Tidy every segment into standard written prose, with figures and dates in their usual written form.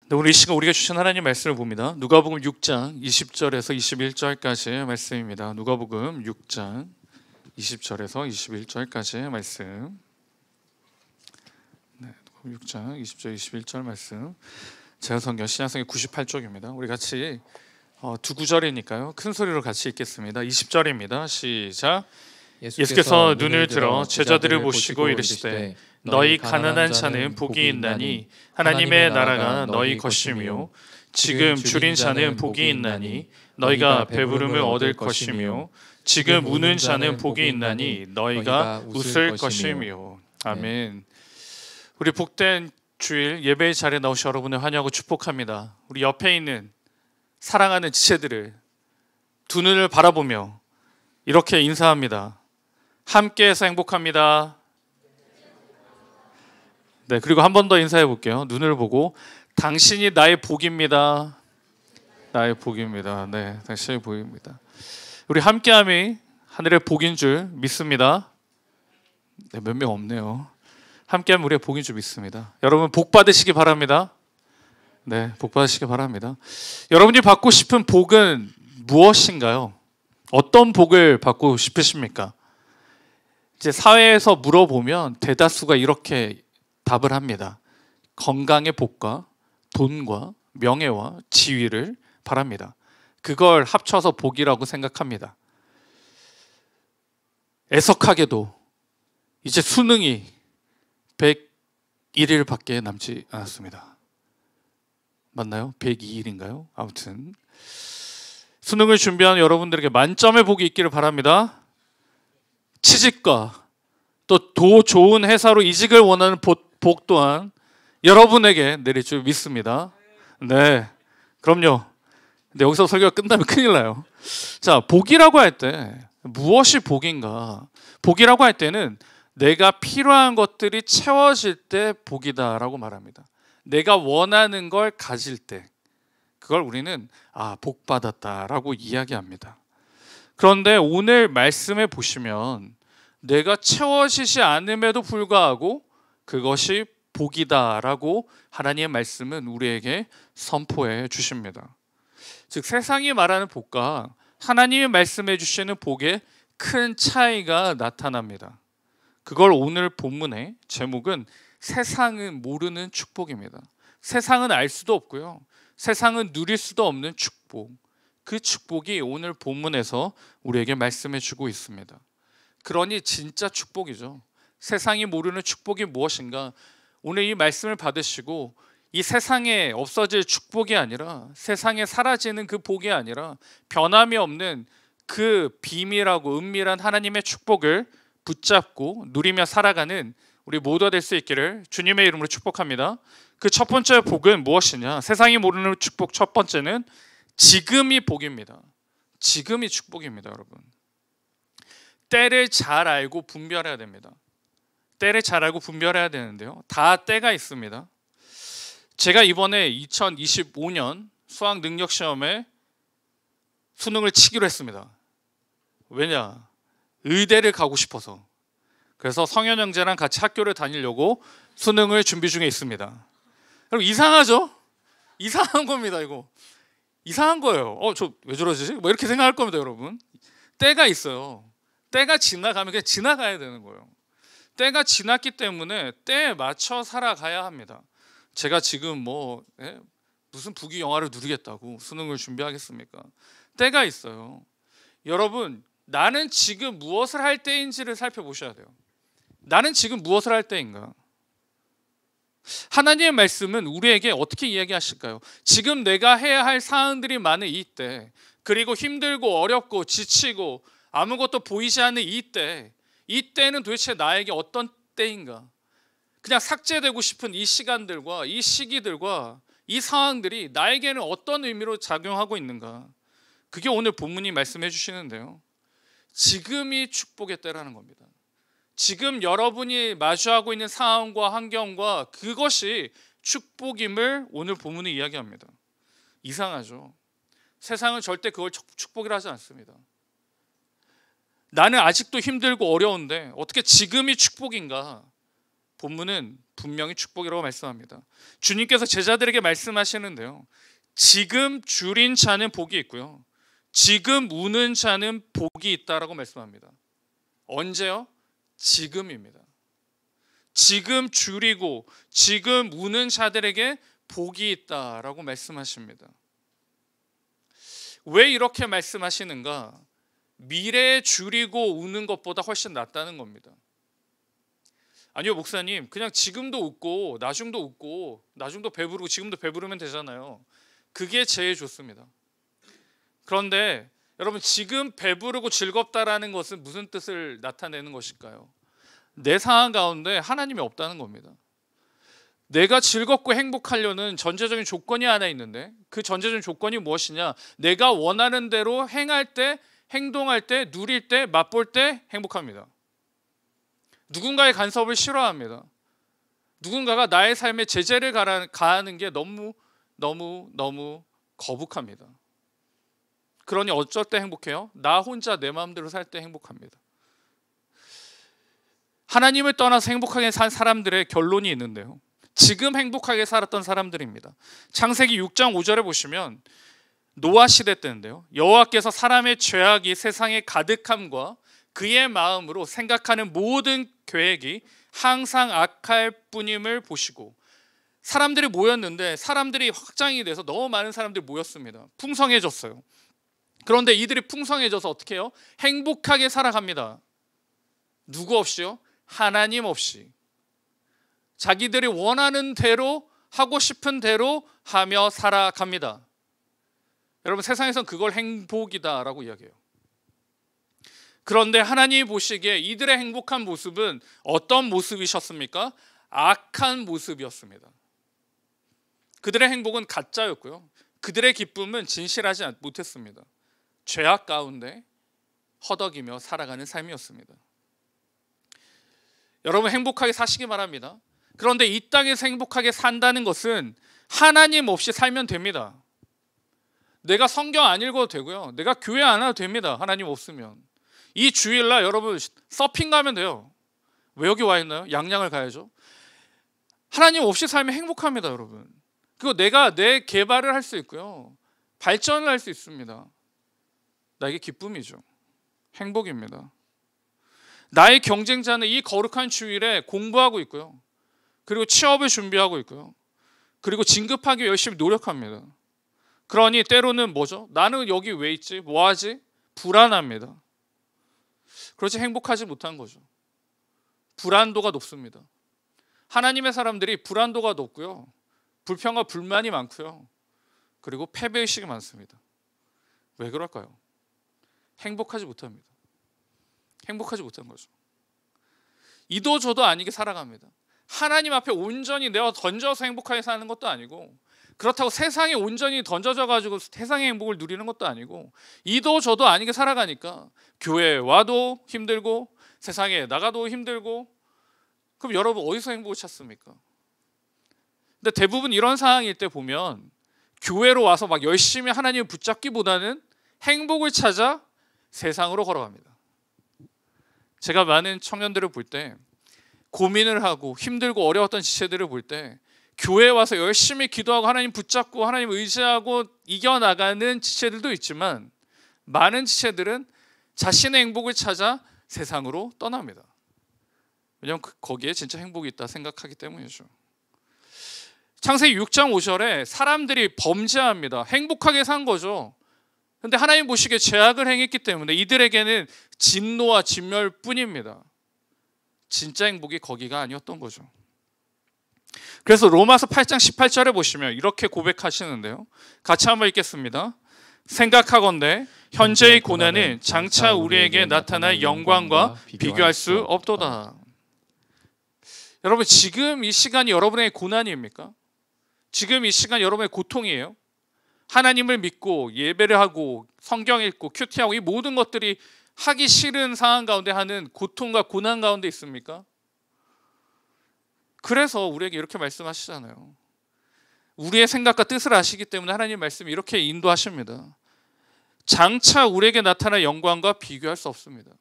네, 오늘 이 시간 우리가 주신 하나님 말씀을 봅니다. 누가복음 6장 20절에서 21절까지의 말씀입니다. 누가복음 6장 20절에서 21절까지의 말씀. 네, 누가복음 6장 20절 21절 말씀. 제가 성경 신약성경 98쪽입니다. 우리 같이 두 구절이니까요. 큰 소리로 같이 읽겠습니다. 20절입니다. 시작. 예수께서 눈을 들어 제자들을 보시고 이르시되 너희 가난한 자는 복이 있나니 하나님의 나라가 너희 것이며 지금 줄인 자는 복이 있나니 너희가 배부름을 얻을 것이며 지금 우는 자는 복이 있나니 너희가 웃을 것이며. 아멘. 우리 복된 주일 예배의 자리에 나오신 여러분을 환영하고 축복합니다. 우리 옆에 있는 사랑하는 지체들을 두 눈을 바라보며 이렇게 인사합니다. 함께해서 행복합니다. 네, 그리고 한 번 더 인사해 볼게요. 눈을 보고 당신이 나의 복입니다. 나의 복입니다. 네, 당신의 복입니다. 우리 함께함이 하늘의 복인 줄 믿습니다. 네, 몇 명 없네요. 함께하면 우리의 복인 줄 믿습니다. 여러분 복 받으시기 바랍니다. 네, 복 받으시기 바랍니다. 여러분이 받고 싶은 복은 무엇인가요? 어떤 복을 받고 싶으십니까? 이제 사회에서 물어보면 대다수가 이렇게 답을 합니다. 건강의 복과 돈과 명예와 지위를 바랍니다. 그걸 합쳐서 복이라고 생각합니다. 애석하게도 이제 수능이 101일밖에 남지 않았습니다. 맞나요? 102일인가요? 아무튼 수능을 준비하는 여러분들에게 만점의 복이 있기를 바랍니다. 취직과 또 더 좋은 회사로 이직을 원하는 복 또한 여러분에게 내릴 줄 믿습니다. 네, 그럼요. 근데 여기서 설교가 끝나면 큰일 나요. 자, 복이라고 할 때 무엇이 복인가? 복이라고 할 때는 내가 필요한 것들이 채워질 때 복이다라고 말합니다. 내가 원하는 걸 가질 때 그걸 우리는 복 받았다라고 이야기합니다. 그런데 오늘 말씀에 보시면 내가 채워지지 않음에도 불구하고 그것이 복이다라고 하나님의 말씀은 우리에게 선포해 주십니다. 즉 세상이 말하는 복과 하나님이 말씀해 주시는 복에 큰 차이가 나타납니다. 그걸 오늘 본문의 제목은 세상은 모르는 축복입니다. 세상은 알 수도 없고요. 세상은 누릴 수도 없는 축복. 그 축복이 오늘 본문에서 우리에게 말씀해 주고 있습니다. 그러니 진짜 축복이죠. 세상이 모르는 축복이 무엇인가? 오늘 이 말씀을 받으시고 이 세상에 없어질 축복이 아니라 세상에 사라지는 그 복이 아니라 변함이 없는 그 비밀하고 은밀한 하나님의 축복을 붙잡고 누리며 살아가는 우리 모두가 될 수 있기를 주님의 이름으로 축복합니다. 그 첫 번째 복은 무엇이냐? 세상이 모르는 축복 첫 번째는 지금이 복입니다. 지금이 축복입니다, 여러분. 때를 잘 알고 분별해야 됩니다. 때를 잘 알고 분별해야 되는데요. 다 때가 있습니다. 제가 이번에 2025년 수학 능력 시험에 수능을 치기로 했습니다. 왜냐? 의대를 가고 싶어서. 그래서 성현 형제랑 같이 학교를 다니려고 수능을 준비 중에 있습니다. 여러분 이상하죠? 이상한 겁니다. 이거 이상한 거예요. 저 왜 저러지? 뭐 이렇게 생각할 겁니다, 여러분. 때가 있어요. 때가 지나가면 그냥 지나가야 되는 거예요. 때가 지났기 때문에 때에 맞춰 살아가야 합니다. 제가 지금 무슨 부귀 영화를 누리겠다고 수능을 준비하겠습니까? 때가 있어요. 여러분, 나는 지금 무엇을 할 때인지를 살펴보셔야 돼요. 나는 지금 무엇을 할 때인가? 하나님의 말씀은 우리에게 어떻게 이야기하실까요? 지금 내가 해야 할 사항들이 많은 이때, 그리고 힘들고 어렵고 지치고 아무것도 보이지 않는 이때는 도대체 나에게 어떤 때인가? 그냥 삭제되고 싶은 이 시간들과 이 시기들과 이 상황들이 나에게는 어떤 의미로 작용하고 있는가? 그게 오늘 본문이 말씀해 주시는데요. 지금이 축복의 때라는 겁니다. 지금 여러분이 마주하고 있는 상황과 환경과 그것이 축복임을 오늘 본문이 이야기합니다. 이상하죠? 세상은 절대 그걸 축복이라 하지 않습니다. 나는 아직도 힘들고 어려운데 어떻게 지금이 축복인가? 본문은 분명히 축복이라고 말씀합니다. 주님께서 제자들에게 말씀하시는데요, 지금 줄인 자는 복이 있고요, 지금 우는 자는 복이 있다라고 말씀합니다. 언제요? 지금입니다. 지금 줄이고 지금 우는 자들에게 복이 있다라고 말씀하십니다. 왜 이렇게 말씀하시는가? 미래에 줄이고 우는 것보다 훨씬 낫다는 겁니다. 아니요 목사님, 그냥 지금도 웃고 나중도 배부르고 지금도 배부르면 되잖아요. 그게 제일 좋습니다. 그런데 여러분, 지금 배부르고 즐겁다라는 것은 무슨 뜻을 나타내는 것일까요? 내 상황 가운데 하나님이 없다는 겁니다. 내가 즐겁고 행복하려는 전제적인 조건이 하나 있는데, 그 전제적인 조건이 무엇이냐? 내가 원하는 대로 행할 때, 행동할 때, 누릴 때, 맛볼 때 행복합니다. 누군가의 간섭을 싫어합니다. 누군가가 나의 삶에 제재를 가하는 게 너무 거북합니다. 그러니 어쩔 때 행복해요? 나 혼자 내 마음대로 살 때 행복합니다. 하나님을 떠나서 행복하게 산 사람들의 결론이 있는데요, 지금 행복하게 살았던 사람들입니다. 창세기 6장 5절에 보시면 노아 시대 때인데요, 여호와께서 사람의 죄악이 세상에 가득함과 그의 마음으로 생각하는 모든 계획이 항상 악할 뿐임을 보시고, 사람들이 모였는데 사람들이 확장이 돼서 너무 많은 사람들이 모였습니다. 풍성해졌어요. 그런데 이들이 풍성해져서 어떻게 해요? 행복하게 살아갑니다. 누구 없이요? 하나님 없이. 자기들이 원하는 대로, 하고 싶은 대로 하며 살아갑니다. 여러분, 세상에선 그걸 행복이다라고 이야기해요. 그런데 하나님이 보시기에 이들의 행복한 모습은 어떤 모습이셨습니까? 악한 모습이었습니다. 그들의 행복은 가짜였고요, 그들의 기쁨은 진실하지 못했습니다. 죄악 가운데 허덕이며 살아가는 삶이었습니다. 여러분, 행복하게 사시기 바랍니다. 그런데 이 땅에서 행복하게 산다는 것은 하나님 없이 살면 됩니다. 내가 성경 안 읽어도 되고요, 내가 교회 안 와도 됩니다. 하나님 없으면. 이 주일날 여러분 서핑 가면 돼요. 왜 여기 와 있나요? 양양을 가야죠. 하나님 없이 살면 행복합니다, 여러분. 그리고 내가 내 개발을 할 수 있고요, 발전을 할 수 있습니다. 나에게 기쁨이죠. 행복입니다. 나의 경쟁자는 이 거룩한 주일에 공부하고 있고요, 그리고 취업을 준비하고 있고요, 그리고 진급하기 위해 열심히 노력합니다. 그러니 때로는 뭐죠? 나는 여기 왜 있지? 뭐 하지? 불안합니다. 그렇지 행복하지 못한 거죠. 불안도가 높습니다. 하나님의 사람들이 불안도가 높고요, 불평과 불만이 많고요, 그리고 패배의식이 많습니다. 왜 그럴까요? 행복하지 못합니다. 행복하지 못한 거죠. 이도 저도 아니게 살아갑니다. 하나님 앞에 온전히 내가 던져서 행복하게 사는 것도 아니고, 그렇다고 세상에 온전히 던져져 가지고 세상의 행복을 누리는 것도 아니고, 이도 저도 아니게 살아가니까 교회에 와도 힘들고 세상에 나가도 힘들고, 그럼 여러분 어디서 행복을 찾습니까? 근데 대부분 이런 상황일 때 보면 교회로 와서 막 열심히 하나님을 붙잡기보다는 행복을 찾아 세상으로 걸어갑니다. 제가 많은 청년들을 볼 때, 고민을 하고 힘들고 어려웠던 지체들을 볼 때, 교회에 와서 열심히 기도하고 하나님 붙잡고 하나님 의지하고 이겨나가는 지체들도 있지만, 많은 지체들은 자신의 행복을 찾아 세상으로 떠납니다. 왜냐하면 거기에 진짜 행복이 있다 생각하기 때문이죠. 창세기 6장 5절에 사람들이 범죄합니다. 행복하게 산 거죠. 그런데 하나님 보시기에 죄악을 행했기 때문에 이들에게는 진노와 진멸뿐입니다. 진짜 행복이 거기가 아니었던 거죠. 그래서 로마서 8장 18절에 보시면 이렇게 고백하시는데요, 같이 한번 읽겠습니다. 생각하건대 현재의 고난은 장차 우리에게 나타날 영광과 비교할 수 없도다. 여러분, 지금 이 시간이 여러분의 고난입니까? 지금 이 시간 여러분의 고통이에요? 하나님을 믿고 예배를 하고 성경 읽고 큐티하고 이 모든 것들이 하기 싫은 상황 가운데 하는 고통과 고난 가운데 있습니까? 그래서 우리에게 이렇게 말씀하시잖아요. 우리의 생각과 뜻을 아시기 때문에 하나님 말씀이 이렇게 인도하십니다. 장차 우리에게 나타날 영광과 비교할 수 없습니다.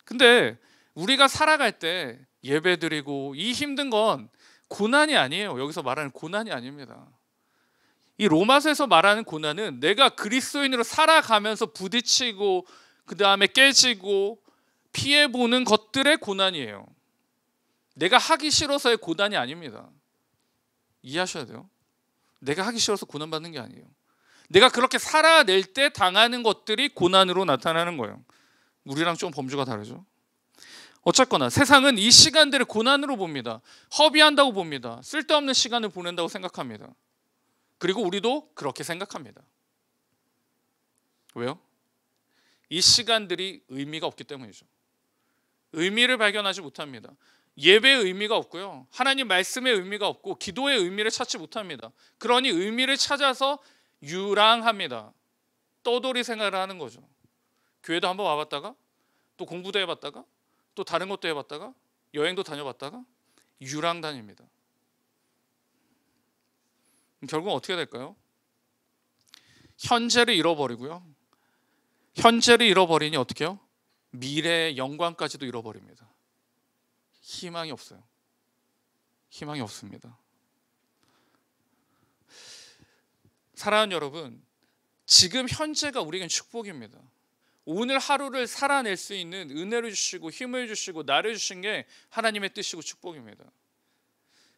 근데 우리가 살아갈 때 예배드리고 이 힘든 건 고난이 아니에요. 여기서 말하는 고난이 아닙니다. 이 로마서에서 말하는 고난은 내가 그리스도인으로 살아가면서 부딪히고 그 다음에 깨지고 피해보는 것들의 고난이에요. 내가 하기 싫어서의 고난이 아닙니다. 이해하셔야 돼요. 내가 하기 싫어서 고난받는 게 아니에요. 내가 그렇게 살아낼 때 당하는 것들이 고난으로 나타나는 거예요. 우리랑 좀 범주가 다르죠. 어쨌거나 세상은 이 시간들을 고난으로 봅니다. 허비한다고 봅니다. 쓸데없는 시간을 보낸다고 생각합니다. 그리고 우리도 그렇게 생각합니다. 왜요? 이 시간들이 의미가 없기 때문이죠. 의미를 발견하지 못합니다. 예배의 의미가 없고요. 하나님 말씀의 의미가 없고 기도의 의미를 찾지 못합니다. 그러니 의미를 찾아서 유랑합니다. 떠돌이 생활을 하는 거죠. 교회도 한번 와봤다가 또 공부도 해봤다가 또 다른 것도 해봤다가 여행도 다녀봤다가 유랑 다닙니다. 결국은 어떻게 될까요? 현재를 잃어버리고요. 현재를 잃어버리니 어떻게 해요? 미래의 영광까지도 잃어버립니다. 희망이 없어요. 희망이 없습니다. 사랑하는 여러분, 지금 현재가 우리에겐 축복입니다. 오늘 하루를 살아낼 수 있는 은혜를 주시고 힘을 주시고 나를 주신 게 하나님의 뜻이고 축복입니다.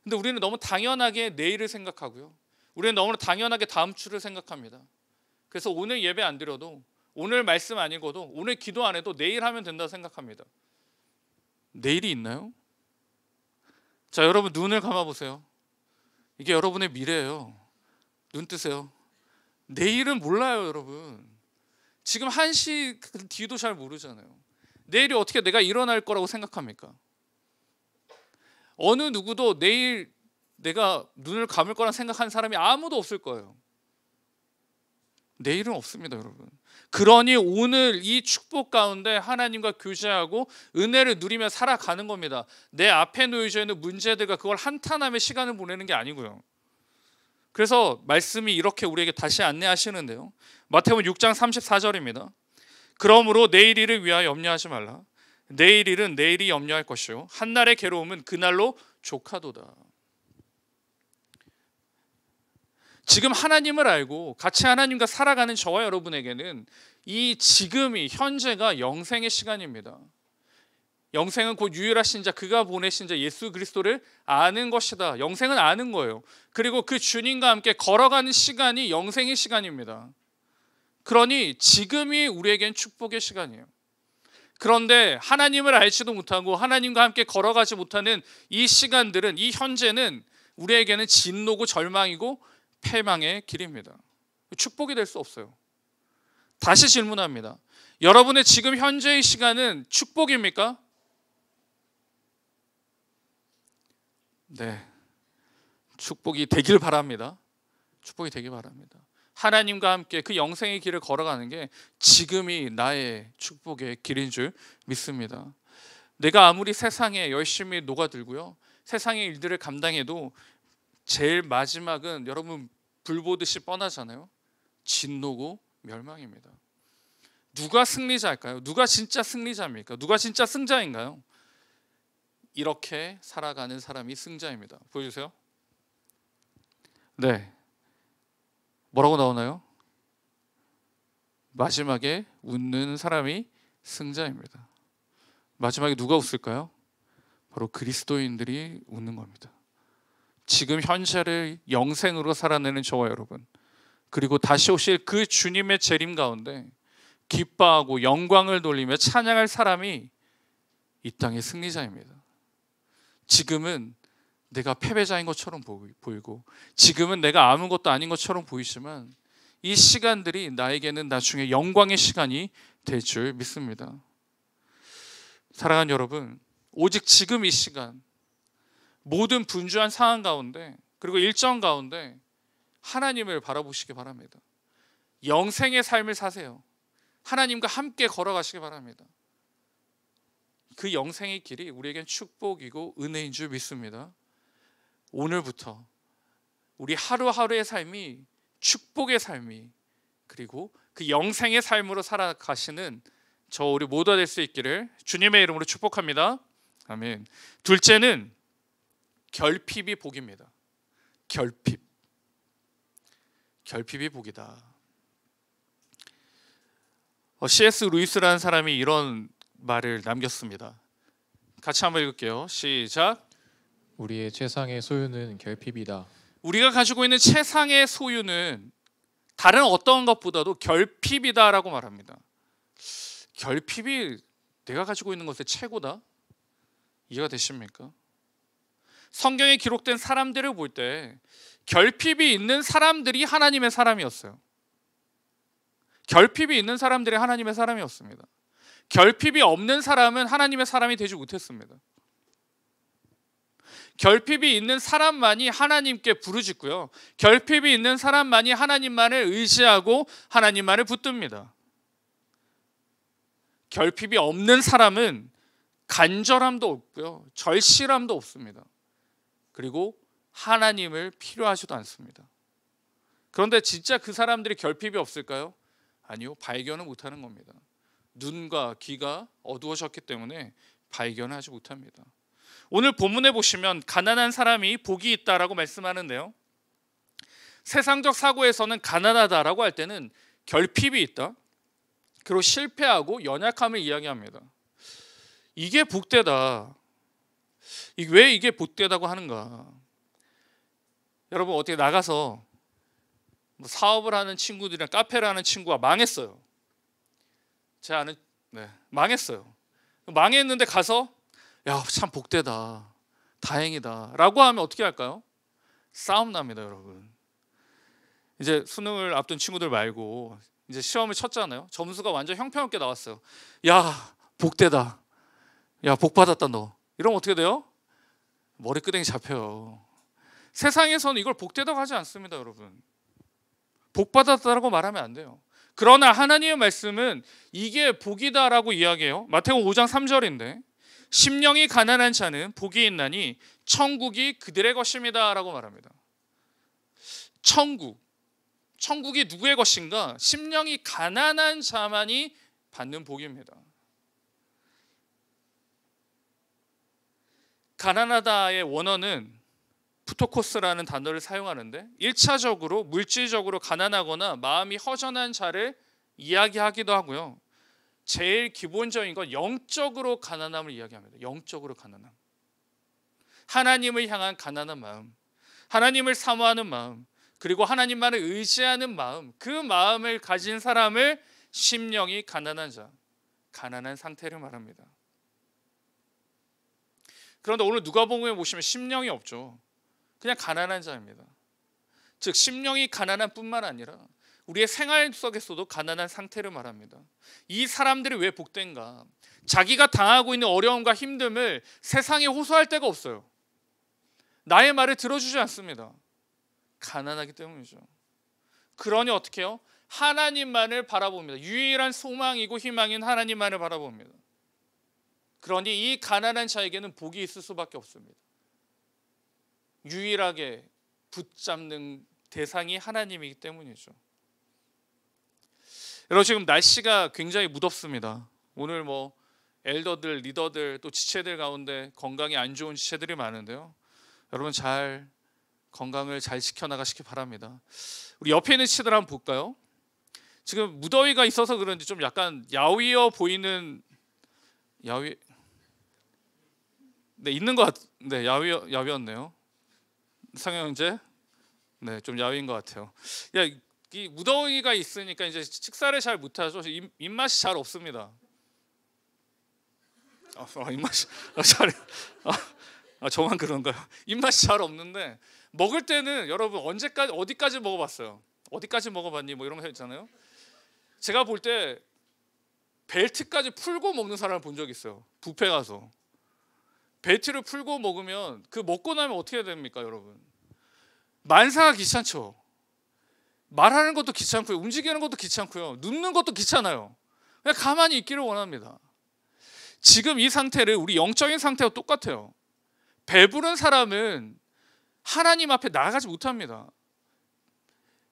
근데 우리는 너무 당연하게 내일을 생각하고요. 우리는 너무 당연하게 다음 주를 생각합니다. 그래서 오늘 예배 안 드려도, 오늘 말씀 안 읽어도, 오늘 기도 안 해도 내일 하면 된다고 생각합니다. 내일이 있나요? 자, 여러분 눈을 감아보세요. 이게 여러분의 미래예요. 눈 뜨세요. 내일은 몰라요, 여러분. 지금 1시 뒤도 잘 모르잖아요. 내일이 어떻게 내가 일어날 거라고 생각합니까? 어느 누구도 내일 내가 눈을 감을 거란 생각하는 사람이 아무도 없을 거예요. 내일은 없습니다, 여러분. 그러니 오늘 이 축복 가운데 하나님과 교제하고 은혜를 누리며 살아가는 겁니다. 내 앞에 놓여져 있는 문제들과 그걸 한탄하며 시간을 보내는 게 아니고요. 그래서 말씀이 이렇게 우리에게 다시 안내하시는데요. 마태복음 6장 34절입니다. 그러므로 내일 일을 위하여 염려하지 말라. 내일 일은 내일이 염려할 것이요 한날의 괴로움은 그날로 족하도다. 지금 하나님을 알고 같이 하나님과 살아가는 저와 여러분에게는 이 지금이 현재가 영생의 시간입니다. 영생은 곧 유일하신 자, 그가 보내신 자 예수 그리스도를 아는 것이다. 영생은 아는 거예요. 그리고 그 주님과 함께 걸어가는 시간이 영생의 시간입니다. 그러니 지금이 우리에겐 축복의 시간이에요. 그런데 하나님을 알지도 못하고 하나님과 함께 걸어가지 못하는 이 시간들은, 이 현재는 우리에게는 진노고 절망이고 패망의 길입니다. 축복이 될 수 없어요. 다시 질문합니다. 여러분의 지금 현재의 시간은 축복입니까? 네, 축복이 되길 바랍니다. 축복이 되길 바랍니다. 하나님과 함께 그 영생의 길을 걸어가는 게 지금이 나의 축복의 길인 줄 믿습니다. 내가 아무리 세상에 열심히 녹아들고요, 세상의 일들을 감당해도 제일 마지막은 여러분 불 보듯이 뻔하잖아요. 진노고 멸망입니다. 누가 승리자일까요? 누가 진짜 승리자입니까? 누가 진짜 승자인가요? 이렇게 살아가는 사람이 승자입니다. 보여주세요. 네, 뭐라고 나오나요? 마지막에 웃는 사람이 승자입니다. 마지막에 누가 웃을까요? 바로 그리스도인들이 웃는 겁니다. 지금 현재를 영생으로 살아내는 저와 여러분, 그리고 다시 오실 그 주님의 재림 가운데 기뻐하고 영광을 돌리며 찬양할 사람이 이 땅의 승리자입니다. 지금은 내가 패배자인 것처럼 보이고, 지금은 내가 아무것도 아닌 것처럼 보이지만 이 시간들이 나에게는 나중에 영광의 시간이 될 줄 믿습니다. 사랑하는 여러분, 오직 지금 이 시간, 모든 분주한 상황 가운데 그리고 일정 가운데 하나님을 바라보시기 바랍니다. 영생의 삶을 사세요. 하나님과 함께 걸어가시기 바랍니다. 그 영생의 길이 우리에겐 축복이고 은혜인 줄 믿습니다. 오늘부터 우리 하루하루의 삶이 축복의 삶이, 그리고 그 영생의 삶으로 살아가시는 저 우리 모두가 될 수 있기를 주님의 이름으로 축복합니다. 아멘. 둘째는 결핍이 복입니다. 결핍이 복이다. C.S. 루이스라는 사람이 이런 말을 남겼습니다. 같이 한번 읽을게요. 시작. 우리의 최상의 소유는 결핍이다. 우리가 가지고 있는 최상의 소유는 다른 어떤 것보다도 결핍이다라고 말합니다. 결핍이 내가 가지고 있는 것의 최고다? 이해가 되십니까? 성경에 기록된 사람들을 볼 때 결핍이 있는 사람들이 하나님의 사람이었어요. 결핍이 있는 사람들이 하나님의 사람이었습니다. 결핍이 없는 사람은 하나님의 사람이 되지 못했습니다. 결핍이 있는 사람만이 하나님께 부르짖고요. 결핍이 있는 사람만이 하나님만을 의지하고 하나님만을 붙듭니다. 결핍이 없는 사람은 간절함도 없고요. 절실함도 없습니다. 그리고 하나님을 필요하지도 않습니다. 그런데 진짜 그 사람들이 결핍이 없을까요? 아니요. 발견을 못하는 겁니다. 눈과 귀가 어두워졌기 때문에 발견을 하지 못합니다. 오늘 본문에 보시면 가난한 사람이 복이 있다라고 말씀하는데요. 세상적 사고에서는 가난하다라고 할 때는 결핍이 있다, 그리고 실패하고 연약함을 이야기합니다. 이게 복되다. 왜 이게 복되다고 하는가? 여러분 어떻게 나가서 사업을 하는 친구들이랑 카페를 하는 친구가 망했어요. 제 아는 망했어요. 망했는데 가서 야, 참 복되다, 다행이다 라고 하면 어떻게 할까요? 싸움 납니다, 여러분. 이제 수능을 앞둔 친구들 말고 이제 시험을 쳤잖아요. 점수가 완전 형편없게 나왔어요. 야, 복되다, 야, 복 받았다 너. 이러면 어떻게 돼요? 머리끄댕이 잡혀요. 세상에서는 이걸 복되다고 하지 않습니다, 여러분. 복 받았다라고 말하면 안 돼요. 그러나 하나님의 말씀은 이게 복이다라고 이야기해요. 마태복음 5장 3절인데 심령이 가난한 자는 복이 있나니 천국이 그들의 것입니다 라고 말합니다. 천국이 누구의 것인가? 심령이 가난한 자만이 받는 복입니다. 가난하다의 원어는 푸토코스라는 단어를 사용하는데 1차적으로 물질적으로 가난하거나 마음이 허전한 자를 이야기하기도 하고요. 제일 기본적인 건 영적으로 가난함을 이야기합니다. 영적으로 가난함. 하나님을 향한 가난한 마음, 하나님을 사모하는 마음, 그리고 하나님만을 의지하는 마음, 그 마음을 가진 사람을 심령이 가난한 자, 가난한 상태를 말합니다. 그런데 오늘 누가복음에 보시면 심령이 없죠. 그냥 가난한 자입니다. 즉 심령이 가난한 뿐만 아니라 우리의 생활 속에서도 가난한 상태를 말합니다. 이 사람들이 왜 복된가? 자기가 당하고 있는 어려움과 힘듦을 세상에 호소할 데가 없어요. 나의 말을 들어주지 않습니다. 가난하기 때문이죠. 그러니 어떻게 해요? 하나님만을 바라봅니다. 유일한 소망이고 희망인 하나님만을 바라봅니다. 그러니 이 가난한 자에게는 복이 있을 수밖에 없습니다. 유일하게 붙잡는 대상이 하나님이기 때문이죠. 여러분 지금 날씨가 굉장히 무덥습니다. 오늘 엘더들, 리더들 또 지체들 가운데 건강이 안 좋은 지체들이 많은데요. 여러분 잘 건강을 잘 지켜나가시기 바랍니다. 우리 옆에 있는 지체들 한번 볼까요? 지금 무더위가 있어서 그런지 좀 약간 야위어 보이는 있는 것 같. 네, 야위였네요. 상영 형제, 좀 야위인 것 같아요. 이 무더위가 있으니까 이제 식사를 잘 못하죠. 입맛이 잘 없습니다. 입맛이 잘. 저만 그런가요? 입맛이 잘 없는데 먹을 때는 여러분 어디까지 먹어봤어요? 어디까지 먹어봤니? 이런 거 있잖아요. 제가 볼 때 벨트까지 풀고 먹는 사람을 본 적 있어요. 뷔페 가서 벨트를 풀고 먹으면 그 먹고 나면 어떻게 됩니까, 여러분? 만사가 귀찮죠. 말하는 것도 귀찮고요, 움직이는 것도 귀찮고요, 눕는 것도 귀찮아요. 그냥 가만히 있기를 원합니다. 지금 이 상태를 우리 영적인 상태와 똑같아요. 배부른 사람은 하나님 앞에 나아가지 못합니다.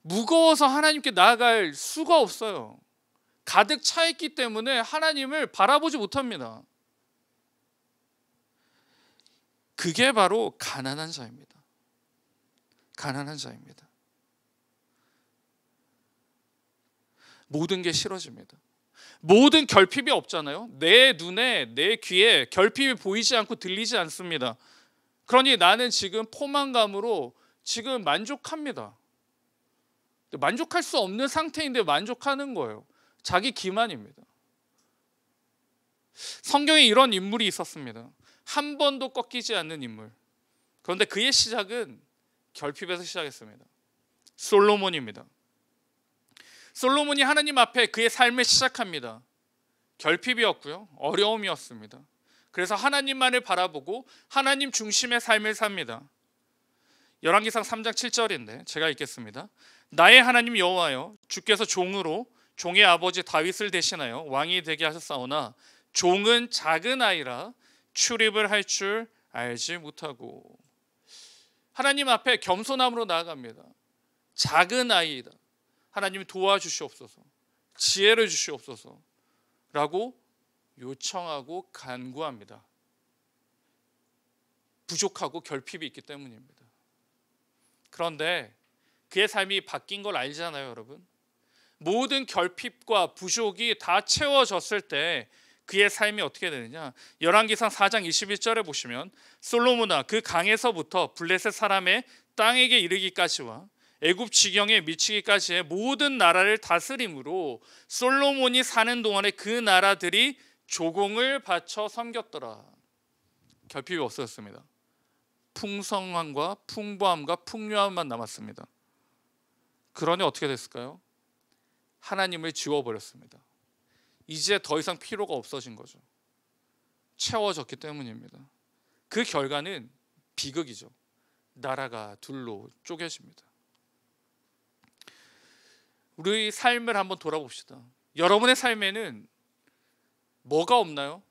무거워서 하나님께 나아갈 수가 없어요. 가득 차 있기 때문에 하나님을 바라보지 못합니다. 그게 바로 가난한 자입니다. 가난한 자입니다. 모든 게 싫어집니다. 모든 결핍이 없잖아요. 내 눈에 내 귀에 결핍이 보이지 않고 들리지 않습니다. 그러니 나는 지금 포만감으로 지금 만족합니다. 만족할 수 없는 상태인데 만족하는 거예요. 자기 기만입니다. 성경에 이런 인물이 있었습니다. 한 번도 꺾이지 않는 인물. 그런데 그의 시작은 결핍에서 시작했습니다. 솔로몬입니다. 솔로몬이 하나님 앞에 그의 삶을 시작합니다. 결핍이었고요. 어려움이었습니다. 그래서 하나님만을 바라보고 하나님 중심의 삶을 삽니다. 열왕기상 3장 7절인데 제가 읽겠습니다. 나의 하나님 여호와여, 주께서 종으로 종의 아버지 다윗을 대신하여 왕이 되게 하셨사오나 종은 작은 아이라 출입을 할 줄 알지 못하고. 하나님 앞에 겸손함으로 나아갑니다. 작은 아이다. 하나님이 도와주시옵소서, 지혜를 주시옵소서 라고 요청하고 간구합니다. 부족하고 결핍이 있기 때문입니다. 그런데 그의 삶이 바뀐 걸 알잖아요, 여러분. 모든 결핍과 부족이 다 채워졌을 때 그의 삶이 어떻게 되느냐. 열왕기상 4장 21절에 보시면 솔로몬아, 그 강에서부터 블레셋 사람의 땅에게 이르기까지와 애굽 지경에 미치기까지의 모든 나라를 다스림으로 솔로몬이 사는 동안에 그 나라들이 조공을 바쳐 섬겼더라. 결핍이 없어졌습니다. 풍성함과 풍부함과 풍요함만 남았습니다. 그러니 어떻게 됐을까요? 하나님을 지워버렸습니다. 이제 더 이상 필요가 없어진 거죠. 채워졌기 때문입니다. 그 결과는 비극이죠. 나라가 둘로 쪼개집니다. 우리 삶을 한번 돌아봅시다. 여러분의 삶에는 뭐가 없나요?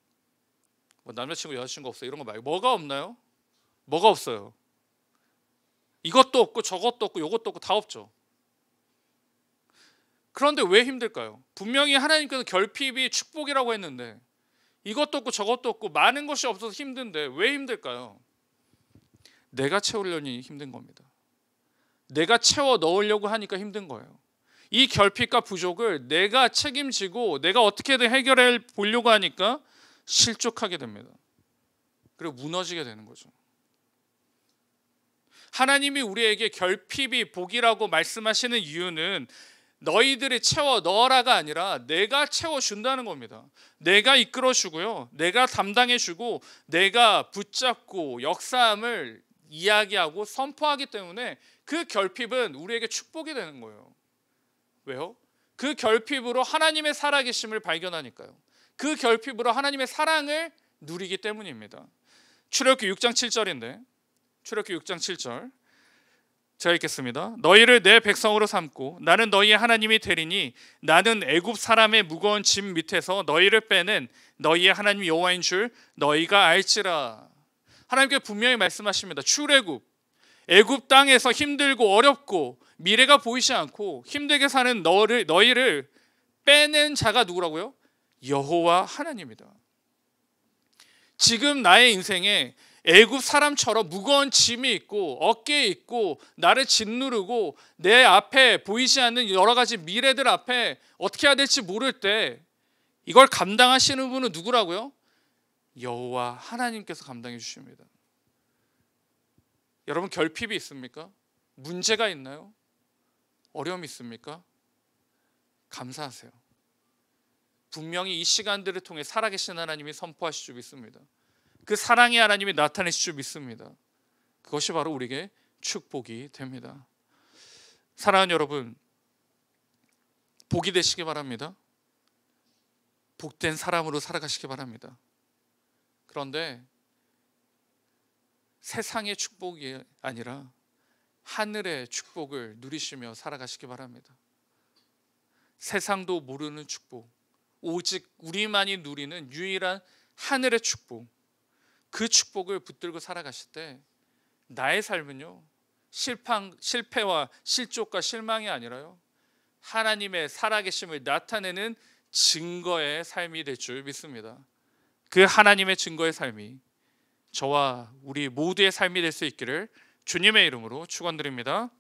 남자친구 여자친구 없어요 이런 거 말고 뭐가 없나요? 뭐가 없어요? 이것도 없고 저것도 없고 이것도 없고 다 없죠. 그런데 왜 힘들까요? 분명히 하나님께서 결핍이 축복이라고 했는데 이것도 없고 저것도 없고 많은 것이 없어서 힘든데 왜 힘들까요? 내가 채우려니 힘든 겁니다. 내가 채워 넣으려고 하니까 힘든 거예요. 이 결핍과 부족을 내가 책임지고 내가 어떻게든 해결해 보려고 하니까 실족하게 됩니다. 그리고 무너지게 되는 거죠. 하나님이 우리에게 결핍이 복이라고 말씀하시는 이유는 너희들이 채워 넣어라가 아니라 내가 채워준다는 겁니다. 내가 이끌어주고요, 내가 담당해주고 내가 붙잡고 역사함을 이야기하고 선포하기 때문에 그 결핍은 우리에게 축복이 되는 거예요. 왜요? 그 결핍으로 하나님의 살아계심을 발견하니까요. 그 결핍으로 하나님의 사랑을 누리기 때문입니다. 출애굽기 6장 7절인데 출애굽기 6장 7절 제가 읽겠습니다. 너희를 내 백성으로 삼고 나는 너희의 하나님이 되리니 나는 애굽 사람의 무거운 짐 밑에서 너희를 빼는 너희의 하나님 여호와인 줄 너희가 알지라. 하나님께 분명히 말씀하십니다. 출애굽, 애굽 땅에서 힘들고 어렵고 미래가 보이지 않고 힘들게 사는 너희를 빼낸 자가 누구라고요? 여호와 하나님이다. 지금 나의 인생에 애굽 사람처럼 무거운 짐이 있고 어깨에 있고 나를 짓누르고 내 앞에 보이지 않는 여러 가지 미래들 앞에 어떻게 해야 될지 모를 때 이걸 감당하시는 분은 누구라고요? 여호와 하나님께서 감당해 주십니다. 여러분 결핍이 있습니까? 문제가 있나요? 어려움이 있습니까? 감사하세요. 분명히 이 시간들을 통해 살아계신 하나님이 선포하실 줄 믿습니다. 그 사랑의 하나님이 나타내실 줄 믿습니다. 그것이 바로 우리에게 축복이 됩니다. 사랑하는 여러분, 복이 되시기 바랍니다. 복된 사람으로 살아가시기 바랍니다. 그런데 세상의 축복이 아니라 하늘의 축복을 누리시며 살아가시기 바랍니다. 세상도 모르는 축복, 오직 우리만이 누리는 유일한 하늘의 축복, 그 축복을 붙들고 살아가실 때 나의 삶은요 실패와 실족과 실망이 아니라요 하나님의 살아계심을 나타내는 증거의 삶이 될 줄 믿습니다. 그 하나님의 증거의 삶이 저와 우리 모두의 삶이 될 수 있기를 주님의 이름으로 축원드립니다.